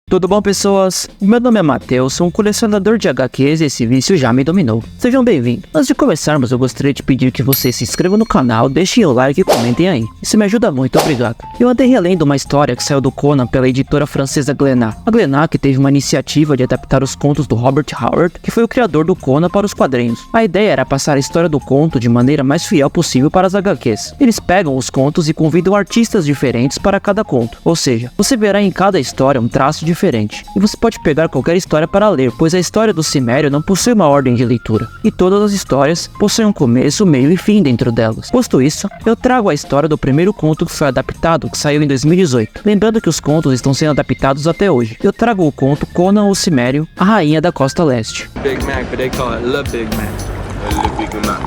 Tudo bom, pessoas? Meu nome é Matheus, sou um colecionador de HQs e esse vício já me dominou. Sejam bem-vindos. Antes de começarmos, eu gostaria de pedir que vocês se inscrevam no canal, deixem o like e comentem aí. Isso me ajuda muito, obrigado. Eu andei relendo uma história que saiu do Conan pela editora francesa Glénat. A Glénat que teve uma iniciativa de adaptar os contos do Robert Howard, que foi o criador do Conan, para os quadrinhos. A ideia era passar a história do conto de maneira mais fiel possível para as HQs. Eles pegam os contos e convidam artistas diferentes para cada conto, ou seja, você verá em cada história um traço diferente. E você pode pegar qualquer história para ler, pois a história do Cimério não possui uma ordem de leitura, e todas as histórias possuem um começo, meio e fim dentro delas. Posto isso, eu trago a história do primeiro conto que foi adaptado, que saiu em 2018. Lembrando que os contos estão sendo adaptados até hoje. Eu trago o conto Conan o Cimério, a Rainha da Costa Leste. Big Mac, but they call it Le Big Mac. Le Big Mac.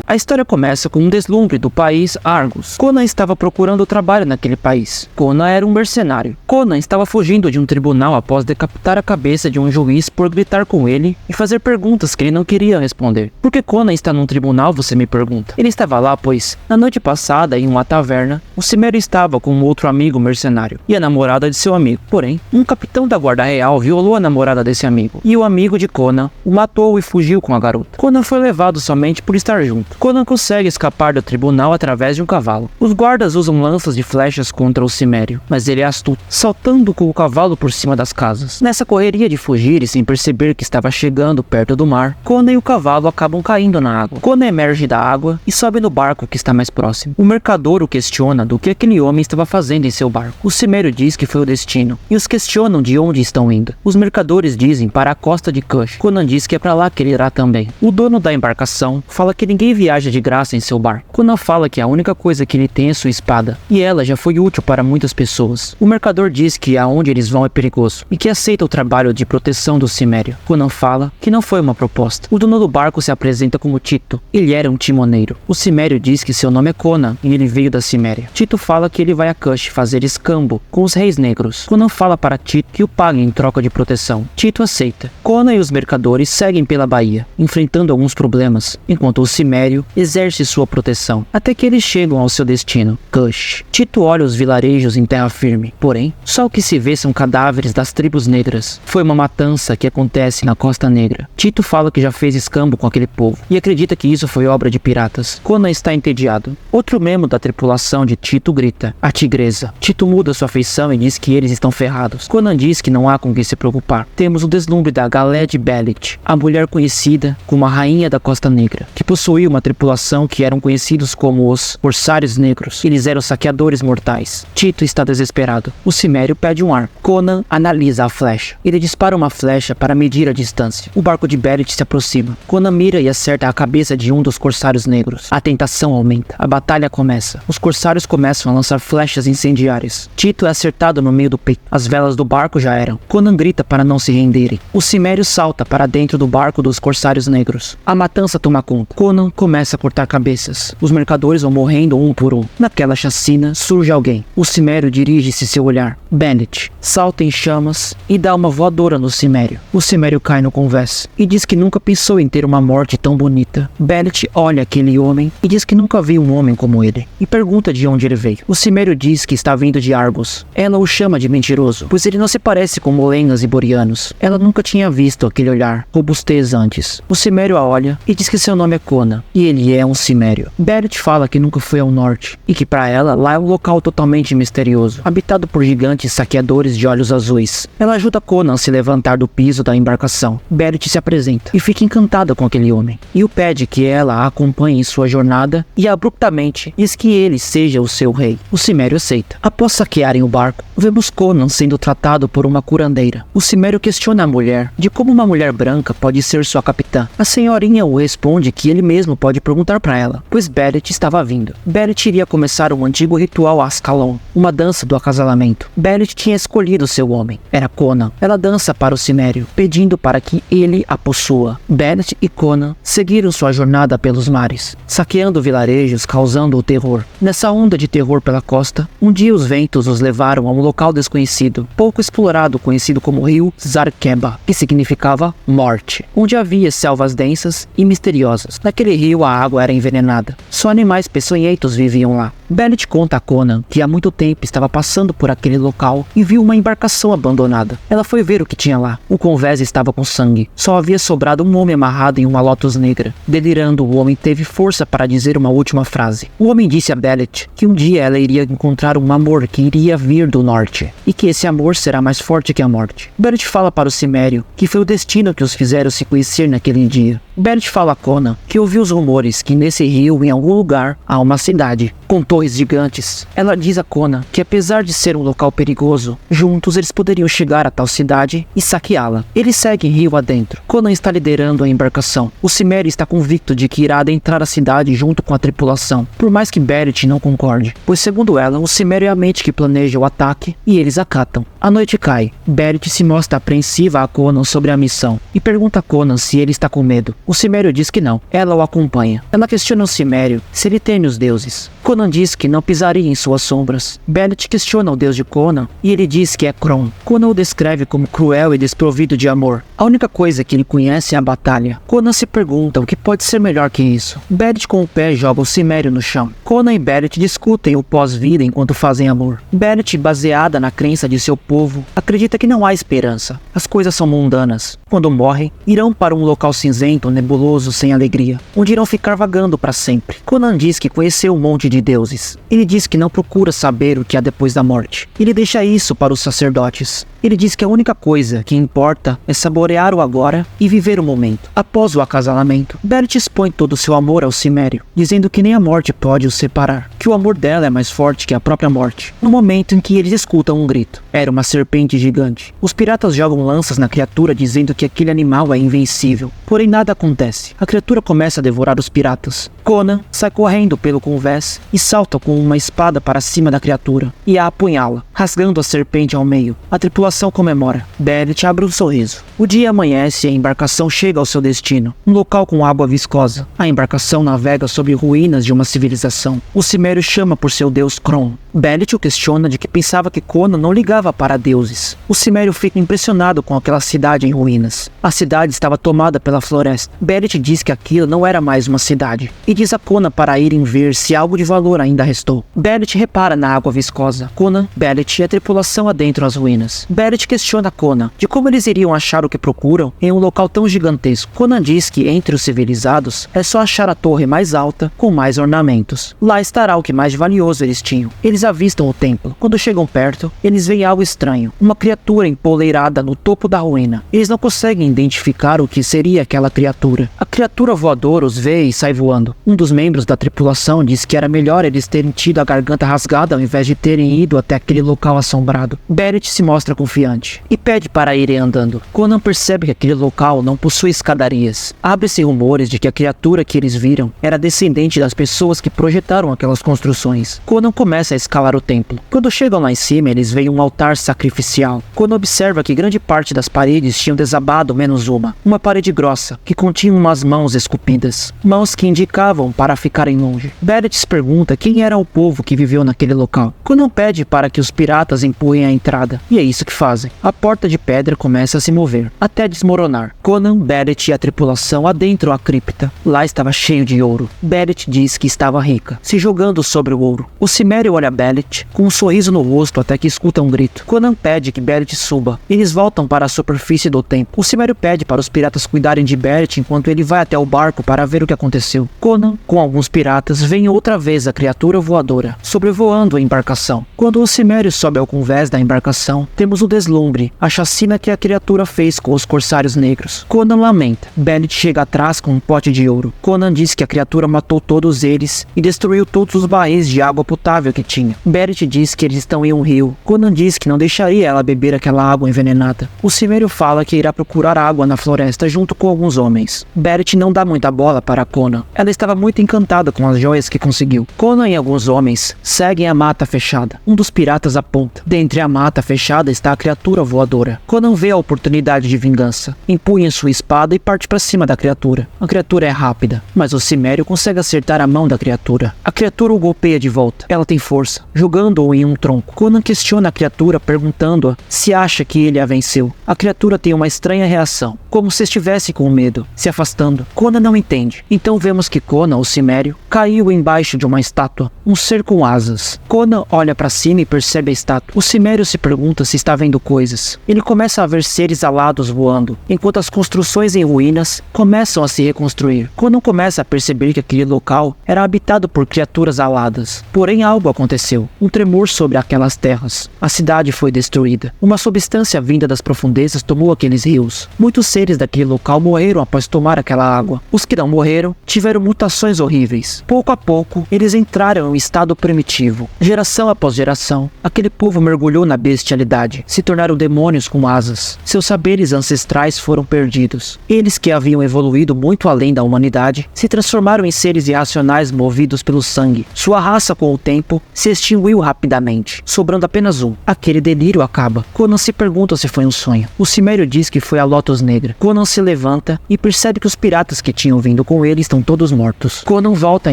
A história começa com um deslumbre do país Argos. Conan estava procurando trabalho naquele país. Conan era um mercenário. Conan estava fugindo de um tribunal após decapitar a cabeça de um juiz por gritar com ele e fazer perguntas que ele não queria responder. Por que Conan está num tribunal, você me pergunta? Ele estava lá pois, na noite passada, em uma taverna, o Cimério estava com um outro amigo mercenário e a namorada de seu amigo. Porém, um capitão da guarda real violou a namorada desse amigo e o amigo de Conan o matou e fugiu com a garota. Conan foi levado somente por estar junto. Conan consegue escapar do tribunal através de um cavalo. Os guardas usam lanças de flechas contra o Cimério, mas ele é astuto, saltando com o cavalo por cima das casas. Nessa correria de fugir e sem perceber que estava chegando perto do mar, Conan e o cavalo acabam caindo na água. Conan emerge da água e sobe no barco que está mais próximo. O mercador o questiona do que aquele homem estava fazendo em seu barco. O Cimério diz que foi o destino, e os questionam de onde estão indo. Os mercadores dizem para a costa de Kush. Conan diz que é para lá que ele irá também. O dono da embarcação fala que ninguém viaja de graça em seu barco. Conan fala que a única coisa que ele tem é sua espada, e ela já foi útil para muitas pessoas. O mercador diz que aonde eles vão é perigoso, e que aceita o trabalho de proteção do Cimério. Conan fala que não foi uma proposta. O dono do barco se apresenta como Tito. Ele era um timoneiro. O Cimério diz que seu nome é Conan, e ele veio da Ciméria. Tito fala que ele vai a Kush fazer escambo com os reis negros. Conan fala para Tito que o pague em troca de proteção. Tito aceita. Conan e os mercadores seguem pela baía, enfrentando alguns problemas, enquanto o Cimério exerce sua proteção, até que eles chegam ao seu destino, Kush. Tito olha os vilarejos em terra firme, porém, só o que se vê são cadáveres das tribos negras. Foi uma matança que acontece na Costa Negra. Tito fala que já fez escambo com aquele povo, e acredita que isso foi obra de piratas. Conan está entediado. Outro membro da tripulação de Tito grita, a tigresa. Tito muda sua feição e diz que eles estão ferrados. Conan diz que não há com que se preocupar. Temos o deslumbre da Galé de Belit, a mulher conhecida como a Rainha da Costa Negra, que possuía uma tripulação que eram conhecidos como os Corsários Negros. Eles eram saqueadores mortais. Tito está desesperado. O Cimério pede um arco. Conan analisa a flecha. Ele dispara uma flecha para medir a distância. O barco de Belit se aproxima. Conan mira e acerta a cabeça de um dos Corsários Negros. A tentação aumenta. A batalha começa. Os Corsários começam a lançar flechas incendiárias. Tito é acertado no meio do peito. As velas do barco já eram. Conan grita para não se renderem. O Cimério salta para dentro do barco dos Corsários Negros. A matança toma conta. Conan começa a cortar cabeças. Os mercadores vão morrendo um por um. Naquela chacina, surge alguém. O Cimério dirige-se seu olhar. Bennett salta em chamas e dá uma voadora no Cimério. O Cimério cai no convés e diz que nunca pensou em ter uma morte tão bonita. Bennett olha aquele homem e diz que nunca viu um homem como ele e pergunta de onde ele veio. O Cimério diz que está vindo de Argos. Ela o chama de mentiroso, pois ele não se parece com molengas e borianos. Ela nunca tinha visto aquele olhar robustez antes. O Cimério a olha e diz que seu nome é Conan e ele é um Cimério. Bennett fala que nunca foi ao norte e que para ela lá é um local totalmente misterioso, habitado por gigantes saqueadores de olhos azuis. Ela ajuda Conan a se levantar do piso da embarcação. Bennett se apresenta e fica encantada com aquele homem e o pede que ela a acompanhe em sua jornada e abruptamente diz que ele seja o seu rei. O Cimério aceita. Após saquearem o barco, vemos Conan sendo tratado por uma curandeira. O Cimério questiona a mulher de como uma mulher branca pode ser sua capitã. A senhorinha o responde que ele mesmo pode perguntar para ela, pois Bennett estava vindo. Bennett iria começar um antigo ritual Ascalon, uma dança do acasalamento. Bennett tinha escolhido seu homem, era Conan. Ela dança para o Cimério, pedindo para que ele a possua. Bennett e Conan seguiram sua jornada pelos mares, saqueando vilarejos, causando o terror. Nessa onda de terror pela costa, um dia os ventos os levaram a um local desconhecido, pouco explorado, conhecido como Rio Zarkeba, que significava morte, onde havia selvas densas e misteriosas. crianças. Naquele rio a água era envenenada. Só animais peçonhentos viviam lá. Bellet conta a Conan que há muito tempo estava passando por aquele local e viu uma embarcação abandonada. Ela foi ver o que tinha lá. O convés estava com sangue. Só havia sobrado um homem amarrado em uma lotus negra. Delirando, o homem teve força para dizer uma última frase. O homem disse a Bellet que um dia ela iria encontrar um amor que iria vir do norte e que esse amor será mais forte que a morte. Bellet fala para o Cimério que foi o destino que os fizeram se conhecer naquele dia. Bellet fala a Conan que ouviu os rumores que nesse rio, em algum lugar, há uma cidade com torres gigantes. Ela diz a Conan que apesar de ser um local perigoso, juntos eles poderiam chegar a tal cidade e saqueá-la. Eles seguem rio adentro. Conan está liderando a embarcação. O Cimério está convicto de que irá adentrar a cidade junto com a tripulação, por mais que Bellet não concorde, pois segundo ela, o Cimério é a mente que planeja o ataque e eles acatam. A noite cai. Bellet se mostra apreensiva a Conan sobre a missão e pergunta a Conan se ele está com medo. O Cimério diz que não. Ela o acompanha. Ela questiona o Cimério se ele teme os deuses. Conan diz que não pisaria em suas sombras. Bellet questiona o deus de Conan e ele diz que é Kron. Conan o descreve como cruel e desprovido de amor. A única coisa que ele conhece é a batalha. Conan se pergunta o que pode ser melhor que isso. Bellet com o pé joga o Cimério no chão. Conan e Bellet discutem o pós-vida enquanto fazem amor. Bellet, baseada na crença de seu povo, acredita que não há esperança. As coisas são mundanas. Quando morrem, irão para um local cinzento, nebuloso, sem alegria, onde irão ficar vagando para sempre. Conan diz que conheceu um monte de deuses. Ele diz que não procura saber o que há depois da morte. Ele deixa isso para os sacerdotes. Ele diz que a única coisa que importa é saborear o agora e viver o momento. Após o acasalamento, Bellet expõe todo o seu amor ao Cimério, dizendo que nem a morte pode os separar, que o amor dela é mais forte que a própria morte. No momento em que eles escutam um grito, era uma serpente gigante. Os piratas jogam lanças na criatura dizendo que aquele animal é invencível, porém nada acontece. A criatura começa a devorar os piratas. Conan sai correndo pelo convés e salta com uma espada para cima da criatura e a apunhala, rasgando a serpente ao meio. A tripulação comemora. Bellet abre um sorriso. O dia amanhece e a embarcação chega ao seu destino, um local com água viscosa. A embarcação navega sobre ruínas de uma civilização. O Cimério chama por seu deus Kron. Bellet o questiona de que pensava que Conan não ligava para deuses. O Cimério fica impressionado com aquela cidade em ruínas. A cidade estava tomada pela floresta. Bellet diz que aquilo não era mais uma cidade e diz a Conan para irem ver se algo de valor ainda restou. Bellet repara na água viscosa. Conan, Bellet e a tripulação adentram as ruínas. Bellet questiona Conan de como eles iriam achar o que procuram em um local tão gigantesco. Conan diz que entre os civilizados é só achar a torre mais alta com mais ornamentos. Lá estará o que mais de valioso eles tinham. Eles avistam o templo. Quando chegam perto, eles veem algo estranho. Uma criatura empoleirada no topo da ruína. Eles não conseguem identificar o que seria aquela criatura. A criatura voadora os vê e sai voando. Um dos membros da tripulação diz que era melhor eles terem tido a garganta rasgada ao invés de terem ido até aquele local assombrado. Bellet se mostra confiante e pede para irem andando. Conan percebe que aquele local não possui escadarias. Abre-se rumores de que a criatura que eles viram era descendente das pessoas que projetaram aquelas construções. Conan começa a escalar o templo. Quando chegam lá em cima, eles veem um altar sacrificial. Conan observa que grande parte das paredes tinham desabado menos uma parede grossa, que continha umas mãos esculpidas. Mãos que indicavam para ficarem longe. Bellet se pergunta quem era o povo que viveu naquele local. Conan pede para que os piratas empurrem a entrada, e é isso que fazem. A porta de pedra começa a se mover, até desmoronar. Conan, Bellet e a tripulação adentram a cripta. Lá estava cheio de ouro. Bellet diz que estava rica, se jogando sobre o ouro. O Cimério olha Bellet com um sorriso no rosto até que escuta um grito. Conan pede que Bellet suba. Eles voltam para a superfície do templo. O Cimério pede para os piratas cuidarem de Bellet enquanto ele vai até o barco para ver o que aconteceu. Conan, com alguns piratas, vê outra vez a criatura voadora, sobrevoando a embarcação. Quando o Cimério sobe ao convés da embarcação, temos o deslumbre, a chacina que a criatura fez com os corsários negros. Conan lamenta. Bellet chega atrás com um pote de ouro. Conan diz que a criatura matou todos eles e destruiu todos os barris de água potável que tinha. Bellet diz que eles estão em um rio. Conan diz que não deixaria ela beber aquela água envenenada. O Cimério fala que irá procurar água na floresta junto com alguns homens. Bellet não dá muita bola para Conan. Ela estava muito encantada com as joias que conseguiu. Conan e alguns homens seguem a mata fechada. Um dos piratas aponta. Dentre a mata fechada está a criatura voadora. Conan vê a oportunidade de vingança. Empunha sua espada e parte para cima da criatura. A criatura é rápida, mas o Cimério consegue acertar a mão da criatura. A criatura o golpeia de volta. Ela tem força cabeça, jogando-o em um tronco. Conan questiona a criatura, perguntando-a se acha que ele a venceu. A criatura tem uma estranha reação, como se estivesse com medo, se afastando. Conan não entende. Então vemos que Conan, o cimério, caiu embaixo de uma estátua, um ser com asas. Conan olha para cima e percebe a estátua. O cimério se pergunta se está vendo coisas. Ele começa a ver seres alados voando, enquanto as construções em ruínas começam a se reconstruir. Conan começa a perceber que aquele local era habitado por criaturas aladas. Porém, algo aconteceu. Um tremor sobre aquelas terras. A cidade foi destruída. Uma substância vinda das profundezas tomou aqueles rios. Muitos seres daquele local morreram após tomar aquela água. Os que não morreram tiveram mutações horríveis. Pouco a pouco, eles entraram em um estado primitivo. Geração após geração, aquele povo mergulhou na bestialidade. Se tornaram demônios com asas. Seus saberes ancestrais foram perdidos. Eles que haviam evoluído muito além da humanidade, se transformaram em seres irracionais movidos pelo sangue. Sua raça, com o tempo, se extinguiu rapidamente, sobrando apenas um. Aquele delírio acaba. Conan se pergunta se foi um sonho. O cimério diz que foi a Lotus Negra. Conan se levanta e percebe que os piratas que tinham vindo com ele estão todos mortos. Conan volta à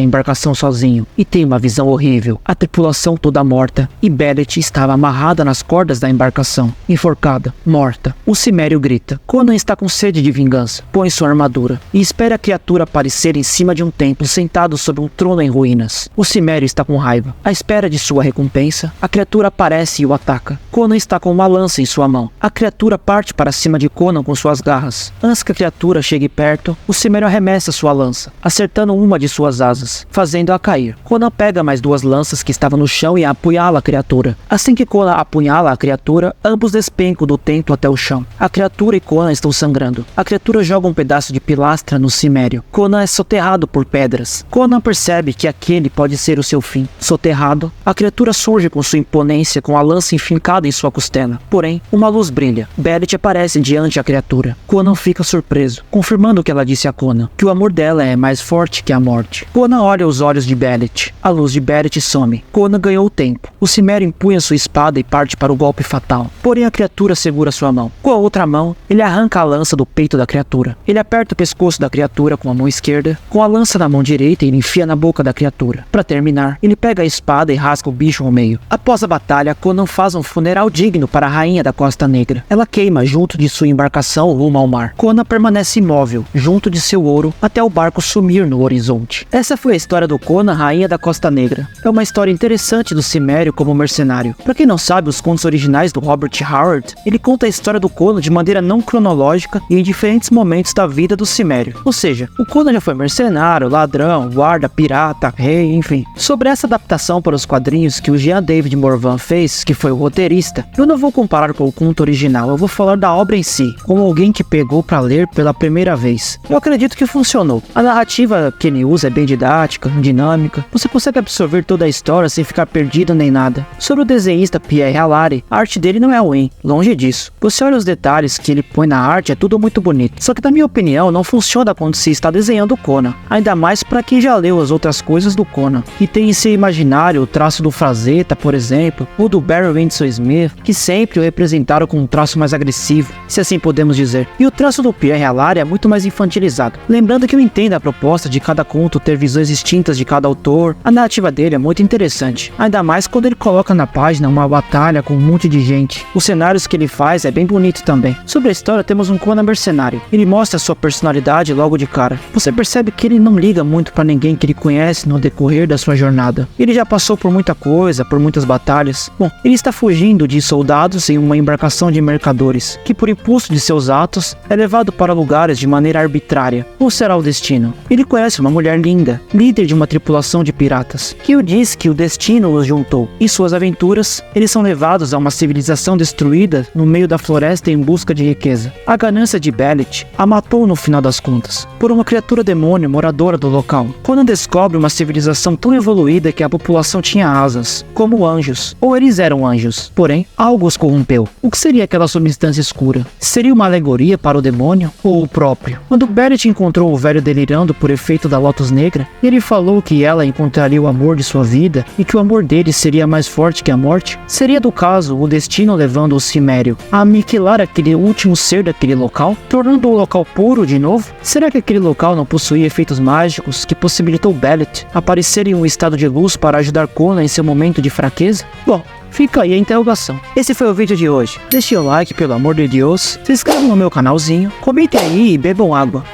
embarcação sozinho e tem uma visão horrível. A tripulação toda morta e Bellet estava amarrada nas cordas da embarcação, enforcada, morta. O cimério grita. Conan está com sede de vingança. Põe sua armadura e espera a criatura aparecer em cima de um templo sentado sobre um trono em ruínas. O cimério está com raiva. À espera de sua recompensa, a criatura aparece e o ataca. Conan está com uma lança em sua mão. A criatura parte para cima de Conan com suas garras. Antes que a criatura chegue perto, o cimério arremessa sua lança, acertando uma de suas asas, fazendo-a cair. Conan pega mais duas lanças que estavam no chão e apunhala a criatura. Assim que Conan apunhala a criatura, ambos despencam do templo até o chão. A criatura e Conan estão sangrando. A criatura joga um pedaço de pilastra no cimério. Conan é soterrado por pedras. Conan percebe que aquele pode ser o seu fim. Soterrado, a criatura surge com sua imponência, com a lança enfincada em sua costela. Porém, uma luz brilha. Bellet aparece diante da criatura. Conan fica surpreso, confirmando o que ela disse a Conan, que o amor dela é mais forte que a morte. Conan olha os olhos de Bellet. A luz de Bellet some. Conan ganhou tempo. O cimério empunha sua espada e parte para o golpe fatal. Porém, a criatura segura sua mão. Com a outra mão, ele arranca a lança do peito da criatura. Ele aperta o pescoço da criatura com a mão esquerda. Com a lança na mão direita, ele enfia na boca da criatura. Para terminar, ele pega a espada e rasga o bicho ao meio. Após a batalha, Conan faz um funeral digno para a rainha da Costa Negra. Ela queima junto de sua embarcação rumo ao mar. Conan permanece imóvel, junto de seu ouro, até o barco sumir no horizonte. Essa foi a história do Conan, rainha da Costa Negra. É uma história interessante do cimério como mercenário. Para quem não sabe, os contos originais do Robert Howard, ele conta a história do Conan de maneira não cronológica e em diferentes momentos da vida do cimério. Ou seja, o Conan já foi mercenário, ladrão, guarda, pirata, rei, enfim. Sobre essa adaptação para os quadrinhos que o Jean David Morvan fez, que foi o roteirista, eu não vou comparar com o conto original, eu vou falar da obra em si, como alguém que pegou para ler pela primeira vez. Eu acredito que funcionou. A narrativa que ele usa é bem didática, dinâmica, você consegue absorver toda a história sem ficar perdido nem nada. Sobre o desenhista Pierre Alari, a arte dele não é ruim, longe disso. Você olha os detalhes que ele põe na arte, é tudo muito bonito. Só que na minha opinião, não funciona quando se está desenhando o Conan, ainda mais para quem já leu as outras coisas do Conan, e tem em seu imaginário o traço do Frazetta, por exemplo, ou do Barry Windsor Smith, que sempre o representaram com um traço mais agressivo, se assim podemos dizer. E o traço do Pierre Alari é muito mais infantilizado. Lembrando que eu entendo a proposta de cada conto ter visões distintas de cada autor, a narrativa dele é muito interessante, ainda mais quando ele coloca na página uma batalha com um monte de gente. Os cenários que ele faz é bem bonito também. Sobre a história, temos um Conan mercenário. Ele mostra sua personalidade logo de cara. Você percebe que ele não liga muito pra ninguém que ele conhece no decorrer da sua jornada. Ele já passou por muita coisa, por muitas batalhas. Bom, ele está fugindo de soldados em uma embarcação de mercadores, que por impulso de seus atos, é levado para lugares de maneira arbitrária. Qual será o destino? Ele conhece uma mulher linda, líder de uma tripulação de piratas, que o diz que o destino os juntou. Em suas aventuras, eles são levados a uma civilização destruída no meio da floresta em busca de riqueza. A ganância de Bellet a matou no final das contas, por uma criatura demônio moradora do local. Conan descobre uma civilização tão evoluída que a população tinha asas, como anjos, ou eles eram anjos. Porém, algo os corrompeu. O que seria aquela substância escura? Seria uma alegoria para o demônio ou o próprio? Quando Bellet encontrou o velho delirando por efeito da Lotus Negra, ele falou que ela encontraria o amor de sua vida e que o amor dele seria mais forte que a morte. Seria do caso o destino levando o cimério a aniquilar aquele último ser daquele local, tornando o local puro de novo? Será que aquele local não possuía efeitos mágicos que possibilitou Bellet aparecer em um estado de luz para ajudar Conan Conan em seu momento de fraqueza? Bom, fica aí a interrogação. Esse foi o vídeo de hoje. Deixe o like, pelo amor de Deus. Se inscreva no meu canalzinho. Comentem aí e bebam água.